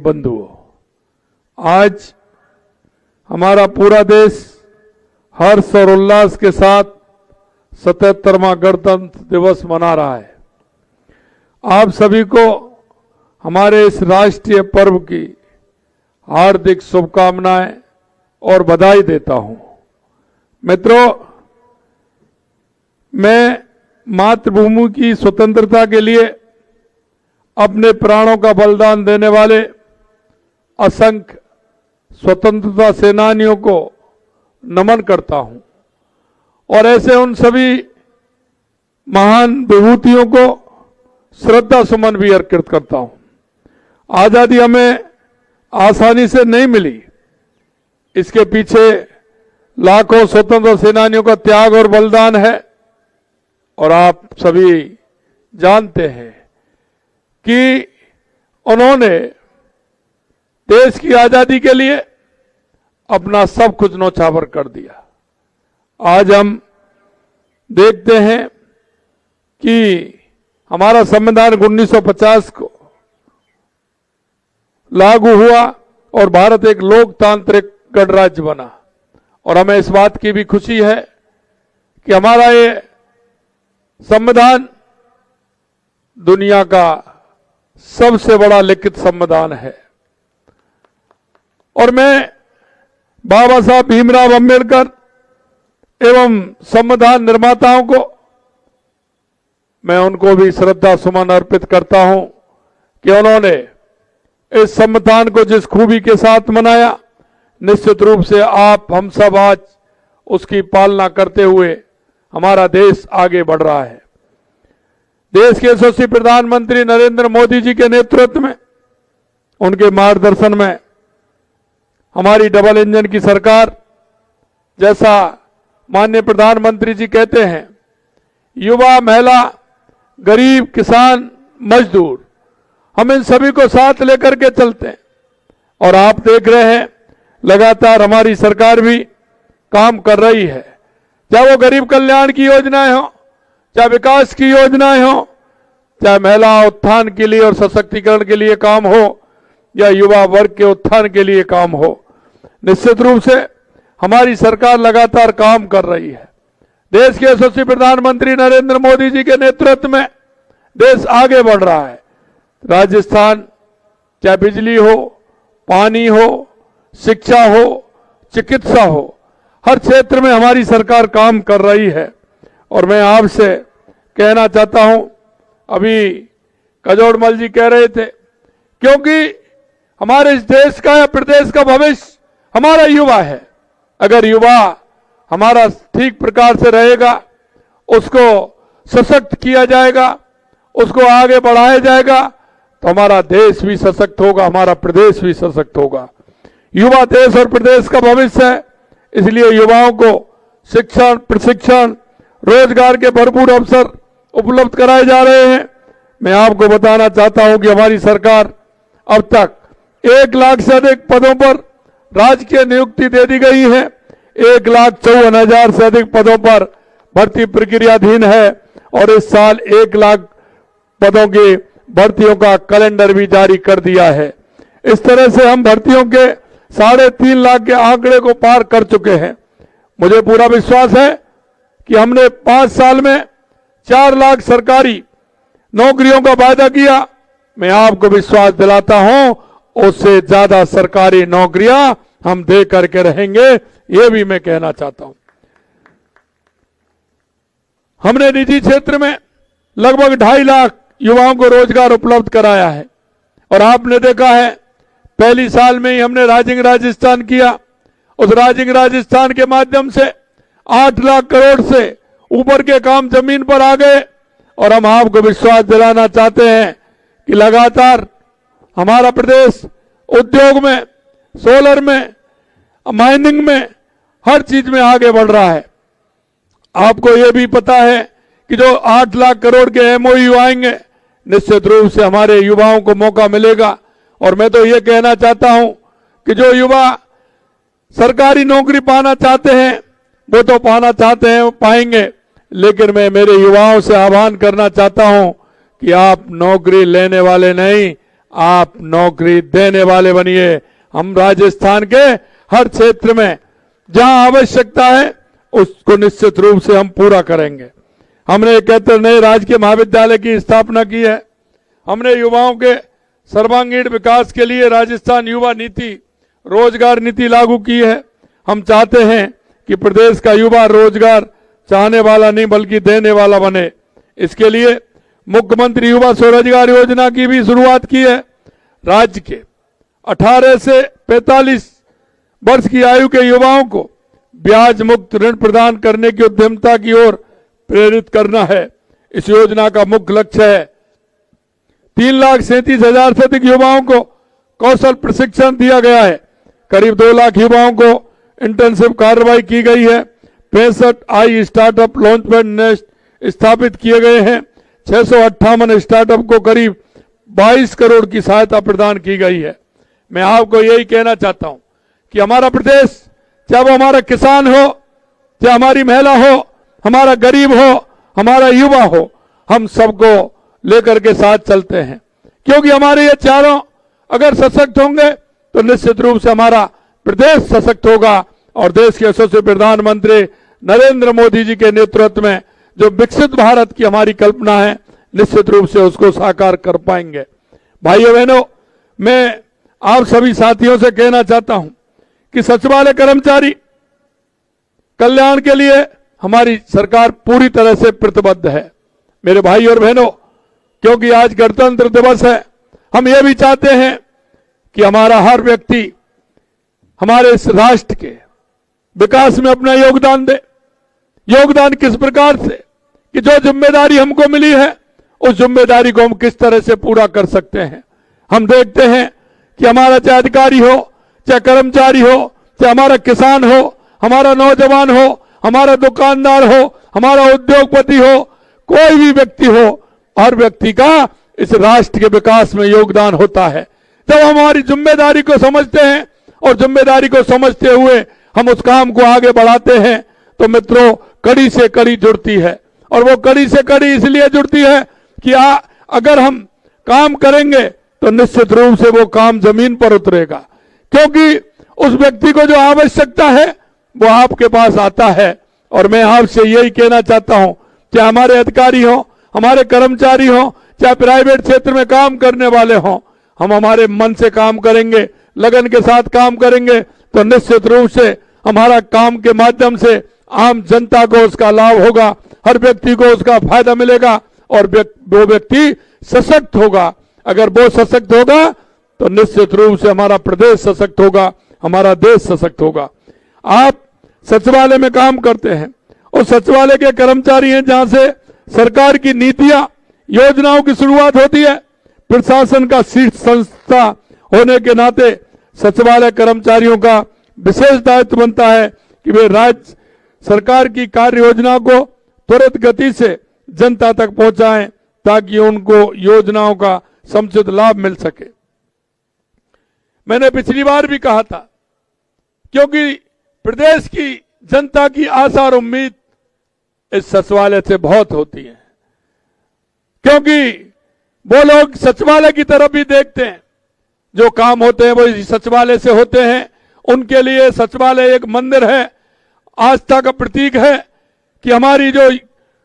बंधुओं, आज हमारा पूरा देश हर्ष और उल्लास के साथ 77वां गणतंत्र दिवस मना रहा है। आप सभी को हमारे इस राष्ट्रीय पर्व की हार्दिक शुभकामनाएं और बधाई देता हूं। मित्रों, मैं मातृभूमि की स्वतंत्रता के लिए अपने प्राणों का बलिदान देने वाले असंख्य स्वतंत्रता सेनानियों को नमन करता हूं और ऐसे उन सभी महान विभूतियों को श्रद्धा सुमन भी अर्पित करता हूं। आजादी हमें आसानी से नहीं मिली, इसके पीछे लाखों स्वतंत्रता सेनानियों का त्याग और बलिदान है। और आप सभी जानते हैं कि उन्होंने देश की आजादी के लिए अपना सब कुछ न्यौछावर कर दिया। आज हम देखते हैं कि हमारा संविधान 1950 को लागू हुआ और भारत एक लोकतांत्रिक गणराज्य बना। और हमें इस बात की भी खुशी है कि हमारा ये संविधान दुनिया का सबसे बड़ा लिखित संविधान है। और मैं बाबा साहब भीमराव अंबेडकर एवं संविधान निर्माताओं को, मैं उनको भी श्रद्धा सुमन अर्पित करता हूं कि उन्होंने इस संविधान को जिस खूबी के साथ मनाया, निश्चित रूप से आप हम सब आज उसकी पालना करते हुए हमारा देश आगे बढ़ रहा है। देश के यशस्वी प्रधानमंत्री नरेंद्र मोदी जी के नेतृत्व में, उनके मार्गदर्शन में हमारी डबल इंजन की सरकार, जैसा माननीय प्रधानमंत्री जी कहते हैं, युवा, महिला, गरीब, किसान, मजदूर, हम इन सभी को साथ लेकर के चलते हैं। और आप देख रहे हैं लगातार हमारी सरकार भी काम कर रही है, चाहे वो गरीब कल्याण की योजनाएं हो, चाहे विकास की योजनाएं हो, चाहे महिला उत्थान के लिए और सशक्तिकरण के लिए काम हो, या युवा वर्ग के उत्थान के लिए काम हो। निश्चित रूप से हमारी सरकार लगातार काम कर रही है। देश के यशस्वी प्रधानमंत्री नरेंद्र मोदी जी के नेतृत्व में देश आगे बढ़ रहा है। राजस्थान, चाहे बिजली हो, पानी हो, शिक्षा हो, चिकित्सा हो, हर क्षेत्र में हमारी सरकार काम कर रही है। और मैं आपसे कहना चाहता हूं, अभी कजोड़मल जी कह रहे थे, क्योंकि हमारे इस देश का या प्रदेश का भविष्य हमारा युवा है। अगर युवा हमारा ठीक प्रकार से रहेगा, उसको सशक्त किया जाएगा, उसको आगे बढ़ाया जाएगा, तो हमारा देश भी सशक्त होगा, हमारा प्रदेश भी सशक्त होगा। युवा देश और प्रदेश का भविष्य है, इसलिए युवाओं को शिक्षण, प्रशिक्षण, रोजगार के भरपूर अवसर उपलब्ध कराए जा रहे हैं। मैं आपको बताना चाहता हूं कि हमारी सरकार अब तक 1 लाख से अधिक पदों पर राजकीय नियुक्ति दे दी गई है। 1,54,000 से अधिक पदों पर भर्ती प्रक्रियाधीन है और इस साल 1 लाख पदों की भर्तियों का कैलेंडर भी जारी कर दिया है। इस तरह से हम भर्तियों के 3.5 लाख के आंकड़े को पार कर चुके हैं। मुझे पूरा विश्वास है कि हमने 5 साल में 4 लाख सरकारी नौकरियों का वायदा किया। मैं आपको विश्वास दिलाता हूं, उससे ज्यादा सरकारी नौकरियां हम दे करके रहेंगे, ये भी मैं कहना चाहता हूं। हमने निजी क्षेत्र में लगभग 2.5 लाख युवाओं को रोजगार उपलब्ध कराया है। और आपने देखा है, पहली साल में ही हमने राइजिंग राजस्थान किया। उस राइजिंग राजस्थान के माध्यम से 8 लाख करोड़ से ऊपर के काम जमीन पर आ गए। और हम आपको विश्वास दिलाना चाहते हैं कि लगातार हमारा प्रदेश उद्योग में, सोलर में, माइनिंग में, हर चीज में आगे बढ़ रहा है। आपको यह भी पता है कि जो 8 लाख करोड़ के एमओयू आएंगे, निश्चित रूप से हमारे युवाओं को मौका मिलेगा। और मैं तो ये कहना चाहता हूं कि जो युवा सरकारी नौकरी पाना चाहते हैं, वो तो पाना चाहते हैं, वो पाएंगे। लेकिन मैं मेरे युवाओं से आह्वान करना चाहता हूं कि आप नौकरी लेने वाले नहीं, आप नौकरी देने वाले बनिए। हम राजस्थान के हर क्षेत्र में जहां आवश्यकता है उसको निश्चित रूप से हम पूरा करेंगे। हमने 71 नए राजकीय महाविद्यालय की स्थापना की है। हमने युवाओं के सर्वांगीण विकास के लिए राजस्थान युवा नीति, रोजगार नीति लागू की है। हम चाहते हैं कि प्रदेश का युवा रोजगार चाहने वाला नहीं बल्कि देने वाला बने। इसके लिए मुख्यमंत्री युवा स्वरोजगार योजना की भी शुरुआत की है। राज्य के 18 से 45 वर्ष की आयु के युवाओं को ब्याज मुक्त ऋण प्रदान करने की उद्यमता की ओर प्रेरित करना है। इस योजना का मुख्य लक्ष्य है 3,37,000 से अधिक युवाओं को कौशल प्रशिक्षण दिया गया है। करीब 2 लाख युवाओं को इंटर्नशिप कार्रवाई की गई है। 65 आई स्टार्टअप लॉन्च पैड नेस्ट स्थापित किए गए हैं। 658 स्टार्टअप को करीब 22 करोड़ की सहायता प्रदान की गई है। मैं आपको यही कहना चाहता हूं कि हमारा प्रदेश, चाहे वो हमारा किसान हो, चाहे हमारी महिला हो, हमारा गरीब हो, हमारा युवा हो, हम सबको लेकर के साथ चलते हैं। क्योंकि हमारे ये चारों अगर सशक्त होंगे तो निश्चित रूप से हमारा प्रदेश सशक्त होगा और देश के यशस्वी प्रधानमंत्री नरेंद्र मोदी जी के नेतृत्व में जो विकसित भारत की हमारी कल्पना है, निश्चित रूप से उसको साकार कर पाएंगे। भाइयों बहनों, मैं आप सभी साथियों से कहना चाहता हूं कि सचिवालय कर्मचारी कल्याण के लिए हमारी सरकार पूरी तरह से प्रतिबद्ध है। मेरे भाई और बहनों, क्योंकि आज गणतंत्र दिवस है, हम ये भी चाहते हैं कि हमारा हर व्यक्ति हमारे इस राष्ट्र के विकास में अपना योगदान दे। योगदान किस प्रकार से कि जो जिम्मेदारी हमको मिली है उस जिम्मेदारी को हम किस तरह से पूरा कर सकते हैं। हम देखते हैं कि हमारा चाहे अधिकारी हो, चाहे कर्मचारी हो, चाहे हमारा किसान हो, हमारा नौजवान हो, हमारा दुकानदार हो, हमारा उद्योगपति हो, कोई भी व्यक्ति हो, हर व्यक्ति का इस राष्ट्र के विकास में योगदान होता है। जब हम हमारी जिम्मेदारी को समझते हैं और जिम्मेदारी को समझते हुए हम उस काम को आगे बढ़ाते हैं तो मित्रों, कड़ी से कड़ी जुड़ती है। और वो कड़ी से कड़ी इसलिए जुड़ती है कि अगर हम काम करेंगे तो निश्चित रूप से वो काम जमीन पर उतरेगा, क्योंकि उस व्यक्ति को जो आवश्यकता है वो आपके पास आता है। और मैं आपसे यही कहना चाहता हूं, चाहे हमारे अधिकारी हो, हमारे कर्मचारी हो, चाहे प्राइवेट क्षेत्र में काम करने वाले हों, हम हमारे मन से काम करेंगे, लगन के साथ काम करेंगे तो निश्चित रूप से हमारा काम के माध्यम से आम जनता को उसका लाभ होगा, हर व्यक्ति को उसका फायदा मिलेगा और वो व्यक्ति सशक्त होगा। अगर वो सशक्त होगा तो निश्चित रूप से हमारा प्रदेश सशक्त होगा, हमारा देश सशक्त होगा। आप सचिवालय में काम करते हैं और सचिवालय के कर्मचारी हैं जहां से सरकार की नीतियां, योजनाओं की शुरुआत होती है। प्रशासन का शीर्ष संस्था होने के नाते सचिवालय कर्मचारियों का विशेष दायित्व बनता है कि वे राज्य सरकार की कार्य योजना को त्वरित गति से जनता तक पहुंचाएं ताकि उनको योजनाओं का समुचित लाभ मिल सके। मैंने पिछली बार भी कहा था, क्योंकि प्रदेश की जनता की आशा और उम्मीद इस सचिवालय से बहुत होती है, क्योंकि वो लोग सचिवालय की तरफ भी देखते हैं। जो काम होते हैं वो इस सचिवालय से होते हैं। उनके लिए सचिवालय एक मंदिर है, आस्था का प्रतीक है कि हमारी जो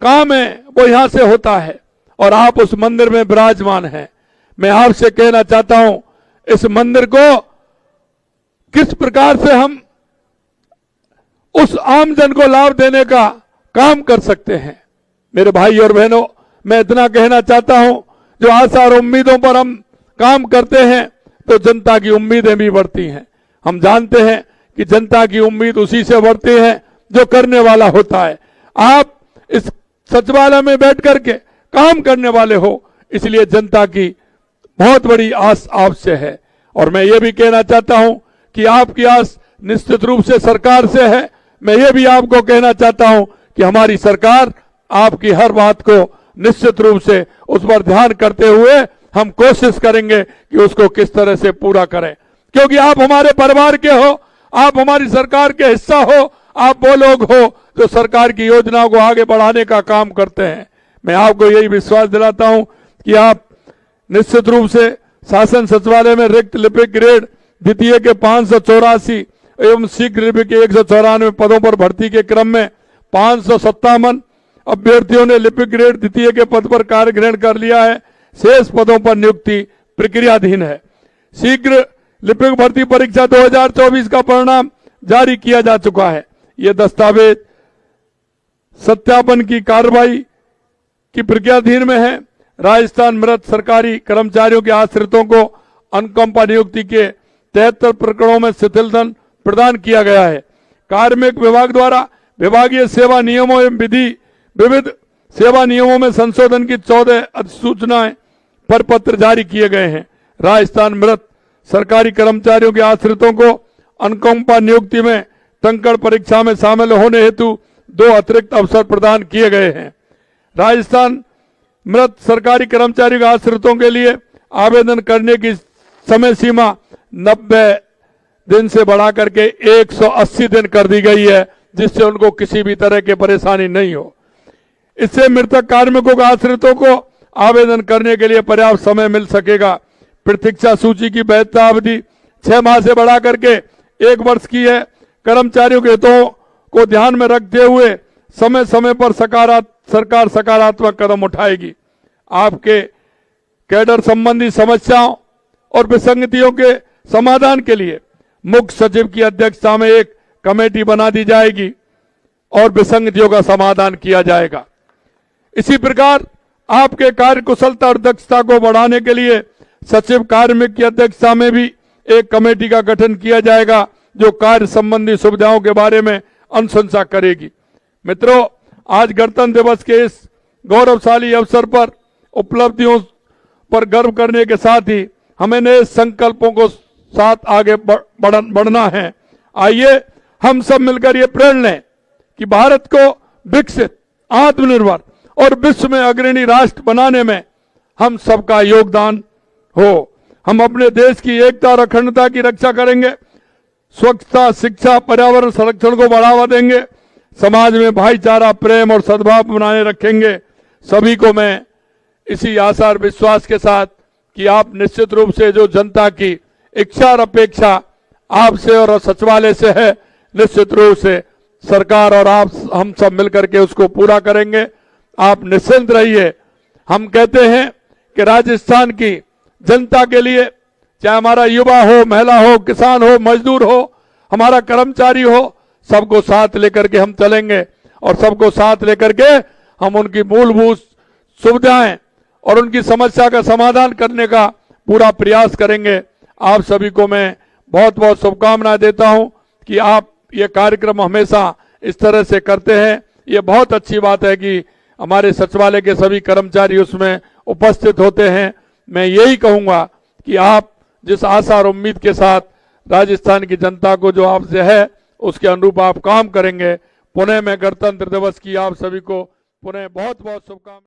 काम है वो यहां से होता है और आप उस मंदिर में विराजमान हैं। मैं आपसे कहना चाहता हूं, इस मंदिर को किस प्रकार से हम उस आमजन को लाभ देने का काम कर सकते हैं। मेरे भाई और बहनों, मैं इतना कहना चाहता हूं, जो आशा और उम्मीदों पर हम काम करते हैं तो जनता की उम्मीदें भी बढ़ती हैं। हम जानते हैं कि जनता की उम्मीद उसी से बढ़ती है जो करने वाला होता है। आप इस सचिवालय में बैठ करके काम करने वाले हो, इसलिए जनता की बहुत बड़ी आस आपसे है। और मैं ये भी कहना चाहता हूं कि आपकी आस निश्चित रूप से सरकार से है। मैं ये भी आपको कहना चाहता हूं कि हमारी सरकार आपकी हर बात को निश्चित रूप से उस पर ध्यान करते हुए हम कोशिश करेंगे कि उसको किस तरह से पूरा करें, क्योंकि आप हमारे परिवार के हो, आप हमारी सरकार के हिस्सा हो, आप वो लोग हो जो सरकार की योजनाओं को आगे बढ़ाने का काम करते हैं। मैं आपको यही विश्वास दिलाता हूं कि आप निश्चित रूप से शासन सचिवालय में रिक्त लिपिक ग्रेड द्वितीय के 584 एवं शीघ्र लिपिक के 194 पदों पर भर्ती के क्रम में 557 अभ्यर्थियों ने लिपिक ग्रेड द्वितीय के पद पर कार्य ग्रहण कर लिया है। शेष पदों पर नियुक्ति प्रक्रियाधीन है। शीघ्र लिपिक भर्ती परीक्षा 2024 का परिणाम जारी किया जा चुका है। ये दस्तावेज सत्यापन की कार्रवाई की प्रक्रियाधीन में है। राजस्थान मृत सरकारी कर्मचारियों के आश्रितों को अनुकंपा नियुक्ति के 73 प्रकरणों में शिथिल दंड प्रदान किया गया है। कार्मिक विभाग द्वारा विभागीय सेवा नियमों एवं विविध सेवा नियमों में संशोधन की 14 अधिसूचनाएं पर पत्र जारी किए गए हैं। राजस्थान मृत सरकारी कर्मचारियों के आश्रितों को अनुकंपा नियुक्ति में टंकण परीक्षा में शामिल होने हेतु 2 अतिरिक्त अवसर प्रदान किए गए हैं। राजस्थान मृत सरकारी कर्मचारियों के आश्रितों के लिए आवेदन करने की समय सीमा 90 दिन से बढ़ा करके 180 दिन कर दी गई है, जिससे उनको किसी भी तरह की परेशानी नहीं हो। इससे मृतक कार्मिकों के आश्रितों को आवेदन करने के लिए पर्याप्त समय मिल सकेगा। प्रतीक्षा सूची की वैधता अवधि 6 माह से बढ़ा करके 1 वर्ष की है। कर्मचारियों के हितों को ध्यान में रखते हुए समय समय पर सरकार सकारात्मक कदम उठाएगी। आपके कैडर संबंधी समस्याओं और विसंगतियों के समाधान के लिए मुख्य सचिव की अध्यक्षता में एक कमेटी बना दी जाएगी और विसंगतियों का समाधान किया जाएगा। इसी प्रकार आपके कार्य कुशलता और दक्षता को बढ़ाने के लिए सचिव कार्मिक की अध्यक्षता में भी एक कमेटी का गठन किया जाएगा, जो कार्य संबंधी सुविधाओं के बारे में अनुशंसा करेगी। मित्रों, आज गणतंत्र दिवस के इस गौरवशाली अवसर पर उपलब्धियों पर गर्व करने के साथ ही हमें नए संकल्पों को साथ आगे बढ़ना है। आइए हम सब मिलकर ये प्रण लें कि भारत को विकसित, आत्मनिर्भर और विश्व में अग्रणी राष्ट्र बनाने में हम सबका योगदान हो। हम अपने देश की एकता और अखंडता की रक्षा करेंगे, स्वच्छता, शिक्षा, पर्यावरण संरक्षण को बढ़ावा देंगे, समाज में भाईचारा, प्रेम और सद्भाव बनाए रखेंगे। सभी को मैं इसी आशा और विश्वास के साथ कि आप निश्चित रूप से जो जनता की इच्छा और अपेक्षा आपसे और सचिवालय से है, निश्चित रूप से सरकार और आप हम सब मिलकर के उसको पूरा करेंगे। आप निश्चिंत रहिए। हम कहते हैं कि राजस्थान की जनता के लिए, चाहे हमारा युवा हो, महिला हो, किसान हो, मजदूर हो, हमारा कर्मचारी हो, सबको साथ लेकर के हम चलेंगे और सबको साथ लेकर के हम उनकी मूलभूत सुविधाएं और उनकी समस्या का समाधान करने का पूरा प्रयास करेंगे। आप सभी को मैं बहुत बहुत शुभकामनाएं देता हूं कि आप ये कार्यक्रम हमेशा इस तरह से करते हैं। ये बहुत अच्छी बात है कि हमारे सचिवालय के सभी कर्मचारी उसमें उपस्थित होते हैं। मैं यही कहूंगा कि आप जिस आशा और उम्मीद के साथ राजस्थान की जनता को जो आपसे है, उसके अनुरूप आप काम करेंगे। पुनः मैं गणतंत्र दिवस की आप सभी को पुनः बहुत बहुत शुभकामनाएं।